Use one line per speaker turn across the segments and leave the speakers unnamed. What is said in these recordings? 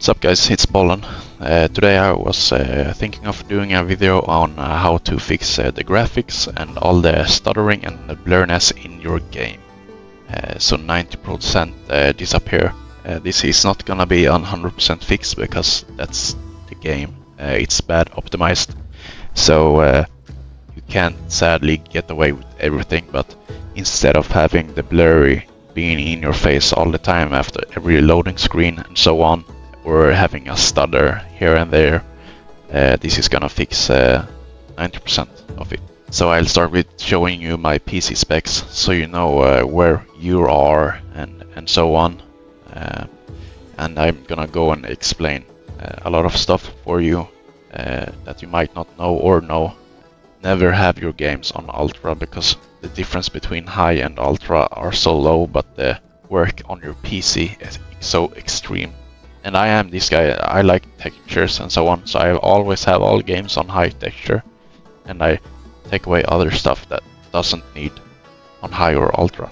What's up guys, it's Bollen. Today I was thinking of doing a video on how to fix the graphics and all the stuttering and the blurriness in your game. So 90% disappear. This is not gonna be 100% fixed because that's the game. It's bad optimized. So you can't sadly get away with everything, but instead of having the blurry being in your face all the time after every loading screen and so on, or having a stutter here and there, this is gonna fix 90% of it. So I'll start with showing you my PC specs so you know where you are and so on. And I'm gonna go and explain a lot of stuff for you that you might not know or know. Never have your games on Ultra because the difference between high and Ultra are so low, but the work on your PC is so extreme. And I am this guy, I like textures and so on, so I always have all games on high texture, and I take away other stuff that doesn't need on high or ultra.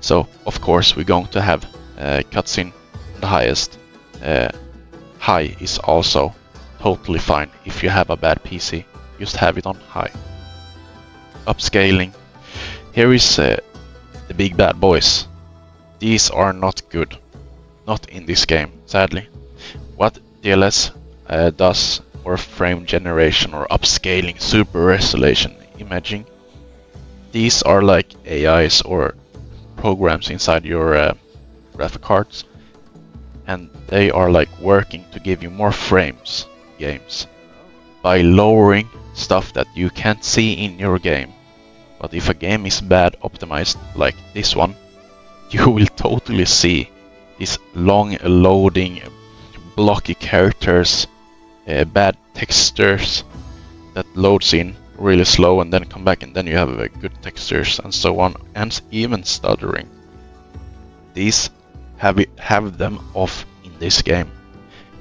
So of course we're going to have cutscene the highest. High is also totally fine if you have a bad PC, just have it on high. Upscaling, here is the big bad boys. These are not good. Not in this game, sadly. What DLS does, or frame generation or upscaling, super resolution imaging, these are like AIs or programs inside your graphic cards, and they are like working to give you more frames games by lowering stuff that you can't see in your game. But if a game is bad optimized like this one, you will totally see these long loading, blocky characters, bad textures that loads in really slow and then come back, and then you have good textures and so on, and even stuttering. These have them off in this game.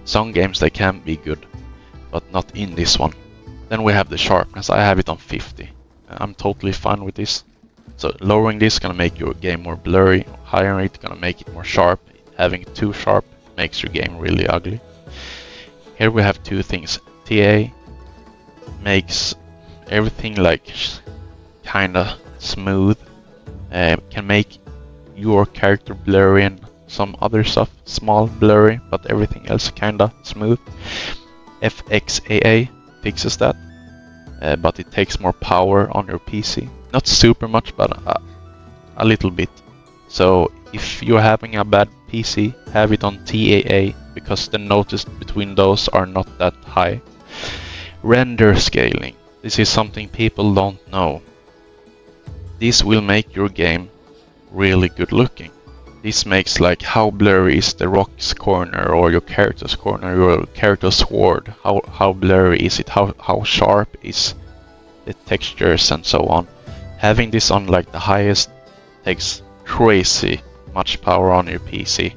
Some games they can be good, but not in this one. Then we have the sharpness. I have it on 50. I'm totally fine with this. So lowering this gonna make your game more blurry, higher it gonna make it more sharp. Having it too sharp makes your game really ugly. Here we have two things. TA makes everything like kinda smooth, can make your character blurry and some other stuff small blurry, but everything else kinda smooth. FXAA fixes that, but it takes more power on your PC. Not super much, but a little bit. So if you're having a bad PC, have it on TAA, because the notice between those are not that high. Render scaling. This is something people don't know. This will make your game really good looking. This makes like how blurry is the rock's corner or your character's corner, your character's sword, how blurry is it, how sharp is the textures and so on. Having this on like the highest takes crazy much power on your PC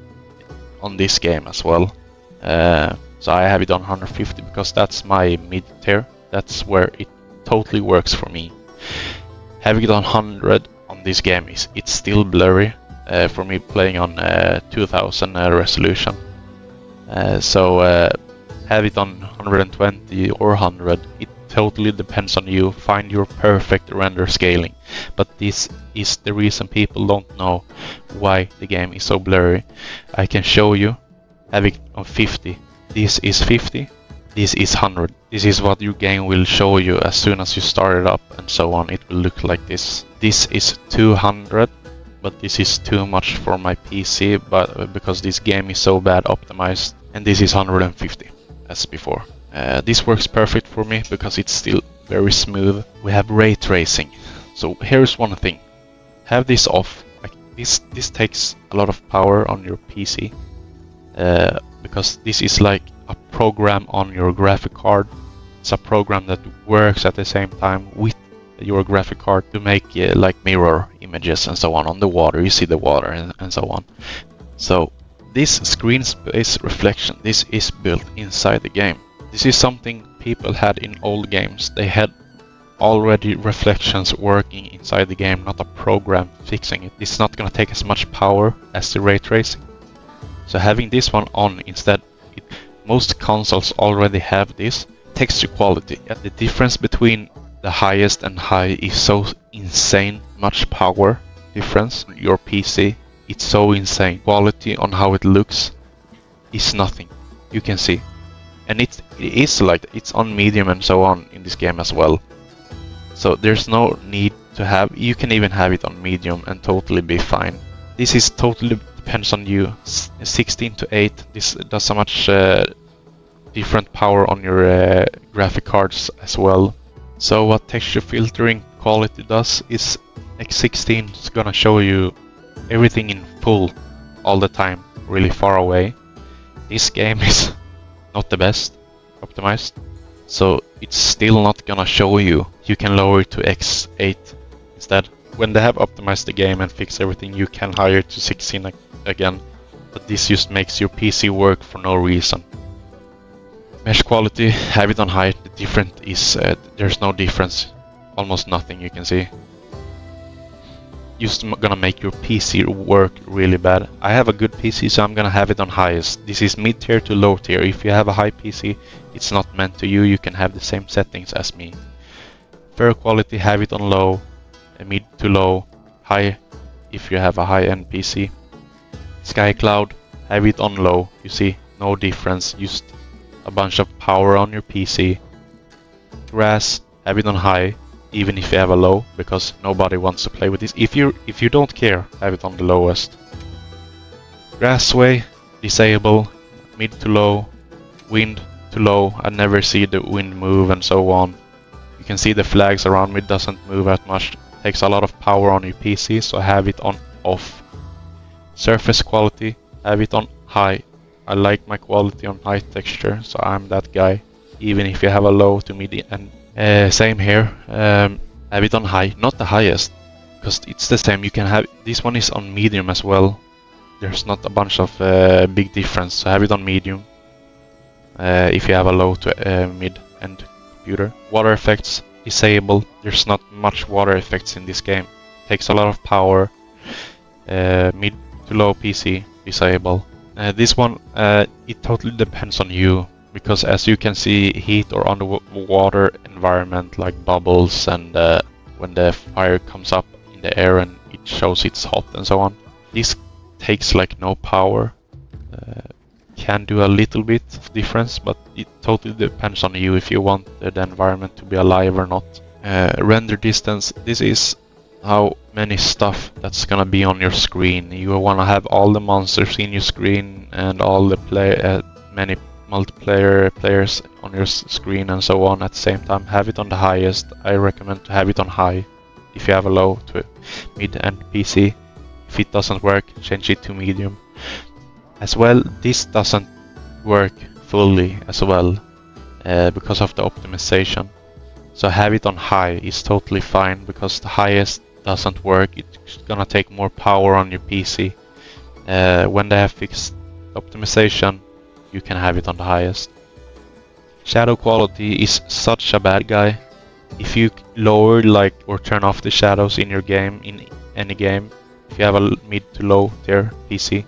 on this game as well. So I have it on 150 because that's my mid tier. That's where it totally works for me. Having it on 100 on this game it's still blurry for me playing on 2000 resolution. So have it on 120 or 100. It totally depends on you. Find your perfect render scaling. But this is the reason people don't know why the game is so blurry. I can show you. Have it on 50. This is 50. This is 100. This is what your game will show you as soon as you start it up and so on. It will look like this. This is 200, but this is too much for my PC, but because this game is so bad optimized. And this is 150 as before. This works perfect for me because it's still very smooth. We have ray tracing. So here's one thing. Have this off. Like this takes a lot of power on your PC because this is like a program on your graphic card. It's a program that works at the same time with your graphic card to make like mirror images and so on the water. You see the water and so on. So this screen space reflection, this is built inside the game. This is something people had in old games. They had already reflections working inside the game, not a program fixing it. It's not gonna take as much power as the ray tracing. So having this one on instead Most consoles already have this. Texture quality. The difference between the highest and high is so insane much power difference. Your PC, it's so insane. Quality on how it looks is nothing. You can see. And it is like it's on medium and so on in this game as well. So there's no need to have, you can even have it on medium and totally be fine. This is totally depends on you. 16 to 8, this does so much different power on your graphic cards as well. So what texture filtering quality does is X16 is gonna show you everything in full all the time, really far away. This game is not the best optimized, so it's still not gonna show you. You can lower it to X8 instead. When they have optimized the game and fixed everything, you can higher to 16 again, but this just makes your PC work for no reason. Mesh quality, have it on high. The difference is there's no difference, almost nothing you can see. Just gonna make your PC work really bad. I have a good PC, so I'm gonna have it on highest. This is mid tier to low tier. If you have a high PC, it's not meant to you. You can have the same settings as me. Fair quality, have it on low, mid to low, high if you have a high-end PC. Sky cloud, have it on low. You see, no difference. Just a bunch of power on your PC. Grass, have it on high, even if you have a low, because nobody wants to play with this. If you don't care, have it on the lowest. Grassway, disable, mid to low, wind to low. I never see the wind move and so on. You can see the flags around me doesn't move that much. Takes a lot of power on your PC, so have it on off. Surface quality, have it on high. I like my quality on high texture, so I'm that guy. Even if you have a low to mid and same here. Have it on high, not the highest, because it's the same. You can have this one is on medium as well. There's not a bunch of big difference, so have it on medium. If you have a low to mid end computer. Water effects, disable. There's not much water effects in this game. Takes a lot of power. Mid to low PC, disable. This one, it totally depends on you, because as you can see, heat or underwater environment like bubbles and when the fire comes up in the air and it shows it's hot and so on. This takes like no power. Can do a little bit of difference, but it totally depends on you if you want the environment to be alive or not. Render distance, this is how many stuff that's gonna be on your screen. You wanna have all the monsters in your screen and all the many multiplayer players on your screen and so on at the same time. Have it on the highest. I recommend to have it on high. If you have a low to mid and PC. If it doesn't work, change it to medium. As well, this doesn't work fully as well because of the optimization. So have it on high is totally fine, because the highest doesn't work. It's gonna take more power on your PC. When they have fixed optimization, you can have it on the highest. Shadow quality is such a bad guy. If you lower like or turn off the shadows in your game, in any game, if you have a mid to low tier PC,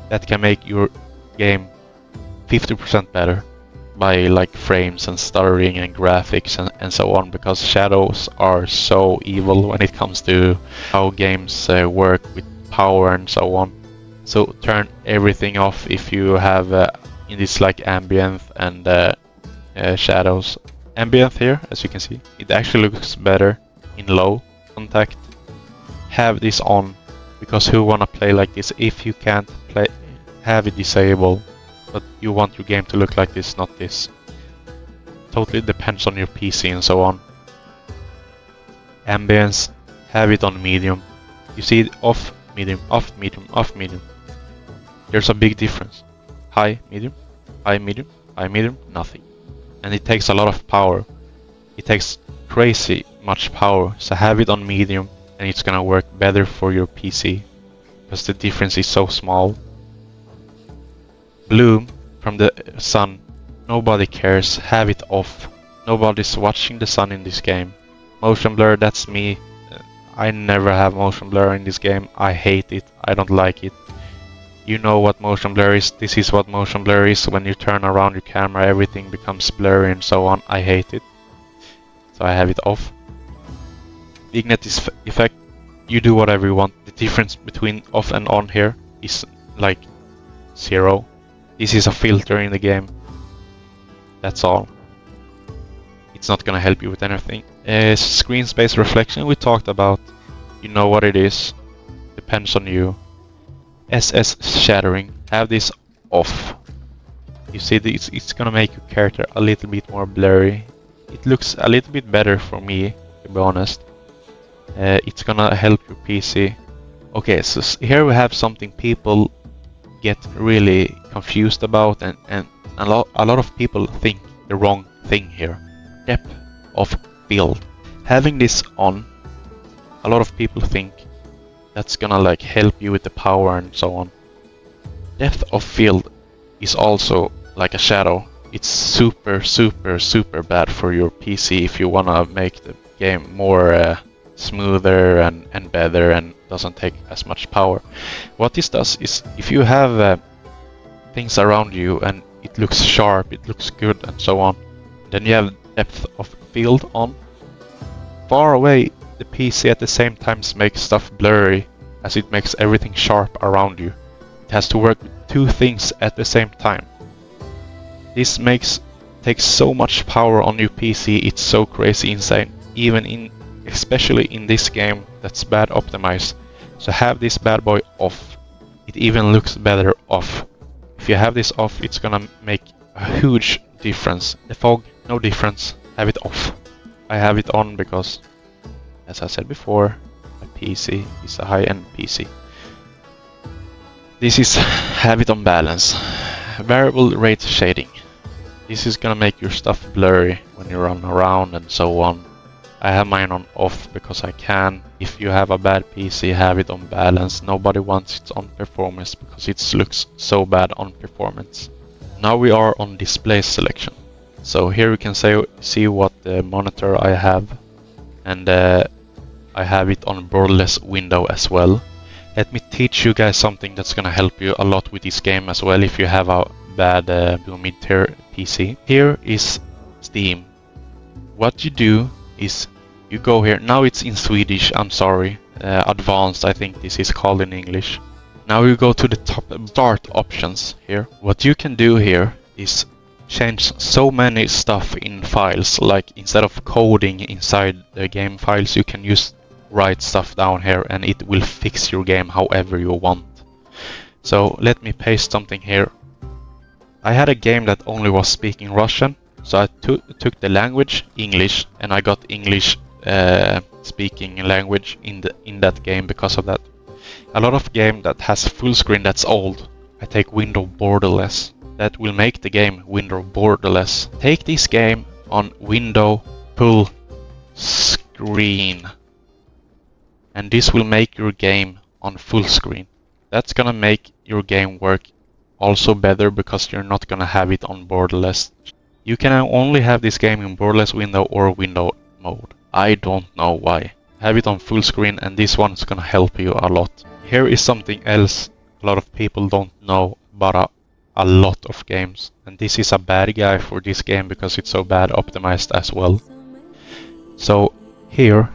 that can make your game 50% better by like frames and stuttering and graphics and so on, because shadows are so evil when it comes to how games work with power and so on. So turn everything off if you have in this like ambient and shadows. Ambient here, as you can see, it actually looks better in low contact. Have this on, because who wanna play like this if you can't play? Have it disabled, but you want your game to look like this, not this. Totally depends on your PC and so on. Ambience, have it on medium. You see it off, medium, off, medium, off, medium. There's a big difference. High, medium, high, medium, high, medium, nothing. And it takes a lot of power. It takes crazy much power, so have it on medium and it's gonna work better for your PC, because the difference is so small. Bloom from the sun, nobody cares, have it off. Nobody's watching the sun in this game. Motion blur, that's me. I never have motion blur in this game. I hate it, I don't like it. You know what motion blur is. This is what motion blur is. When you turn around your camera, everything becomes blurry and so on. I hate it. So I have it off. Vignette effect, you do whatever you want. The difference between off and on here is like 0. This is a filter in the game. That's all. It's not gonna help you with anything. Screen space reflection we talked about. You know what it is. Depends on you. SS shattering. Have this off. You see, it's gonna make your character a little bit more blurry. It looks a little bit better for me, to be honest. It's gonna help your PC. Okay, so here we have something people get really confused about, and a lot of people think the wrong thing here. Depth of field. Having this on, a lot of people think that's gonna like help you with the power and so on. Depth of field is also like a shadow. It's super bad for your PC if you wanna make the game more smoother and better and doesn't take as much power. What this does is if you have things around you and it looks sharp, it looks good and so on, then you have depth of field on. Far away, the PC at the same time makes stuff blurry as it makes everything sharp around you. It has to work with two things at the same time. This takes so much power on your PC, it's so crazy insane. Especially in this game that's bad optimized. So have this bad boy off. It even looks better off. If you have this off, it's gonna make a huge difference. The fog, no difference. Have it off. I have it on because, as I said before, my PC is a high-end PC. This is have it on balance. Variable rate shading. This is gonna make your stuff blurry when you run around and so on. I have mine on off because I can. If you have a bad PC, have it on balance. Nobody wants it on performance because it looks so bad on performance. Now we are on display selection. So here we can see what the monitor I have, and I have it on borderless window as well. Let me teach you guys something that's gonna help you a lot with this game as well if you have a bad mid-tier PC. Here is Steam. What you do is you go here. Now it's in Swedish, I'm sorry. Advanced, I think this is called in English. Now you go to the top start options here. What you can do here is change so many stuff in files. Like instead of coding inside the game files, you can just write stuff down here and it will fix your game however you want. So let me paste something here. I had a game that only was speaking Russian. So I took the language English and I got English speaking language in that game because of that. A lot of game that has full screen that's old, I take window borderless. That will make the game window borderless. Take this game on window full screen. And this will make your game on full screen. That's gonna make your game work also better because you're not gonna have it on borderless. You can only have this game in borderless window or window mode. I don't know why. Have it on full screen and this one's gonna help you a lot. Here is something else a lot of people don't know about a lot of games. And this is a bad guy for this game because it's so bad optimized as well. So here,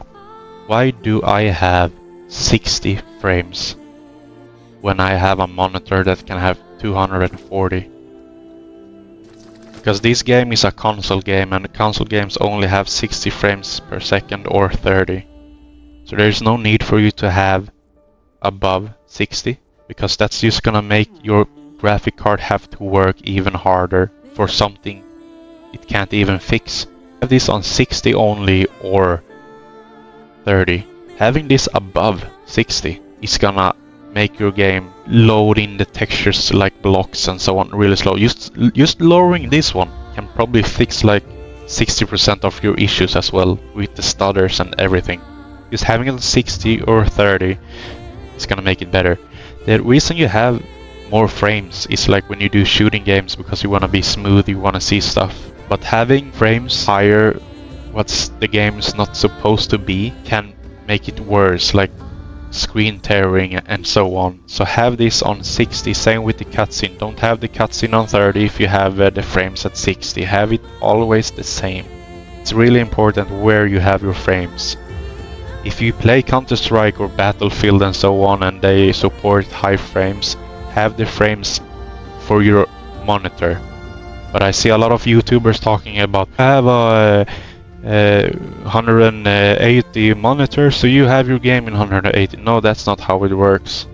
why do I have 60 frames when I have a monitor that can have 240? Because this game is a console game and console games only have 60 frames per second or 30. So there's no need for you to have above 60 because that's just gonna make your graphic card have to work even harder for something it can't even fix. Have this on 60 only or 30. Having this above 60 is gonna make your game load in the textures like blocks and so on really slow. Just lowering this one can probably fix like 60% of your issues as well with the stutters and everything. Just having it on 60 or 30 is gonna make it better. The reason you have more frames is like when you do shooting games because you wanna be smooth, you wanna see stuff. But having frames higher, what's the game's not supposed to be, can make it worse. Like screen tearing and so on. So have this on 60, same with the cutscene. Don't have the cutscene on 30 if you have the frames at 60. Have it always the same. It's really important where you have your frames. If you play Counter-Strike or Battlefield and so on and they support high frames, have the frames for your monitor. But I see a lot of YouTubers talking about have a 180 monitor, so you have your game in 180. No, that's not how it works.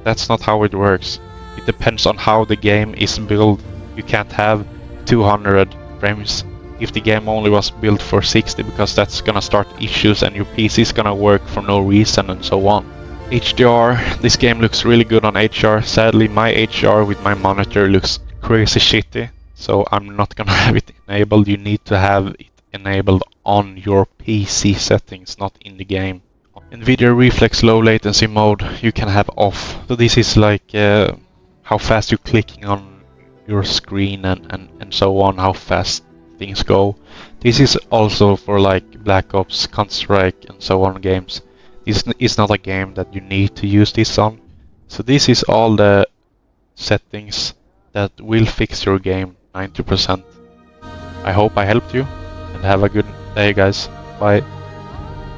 That's not how it works. It depends on how the game is built. You can't have 200 frames if the game only was built for 60, because that's gonna start issues and your PC is gonna work for no reason and so on. HDR, this game looks really good on HDR. Sadly, my HDR with my monitor looks crazy shitty, so I'm not gonna have it enabled. You need to have it enabled on your PC settings, not in the game. NVIDIA Reflex low latency mode you can have off. So this is like how fast you're clicking on your screen and so on, how fast things go. This is also for like Black Ops, Counter-Strike and so on games. This is not a game that you need to use this on. So this is all the settings that will fix your game 90%. I hope I helped you, and have a good day, guys. Bye.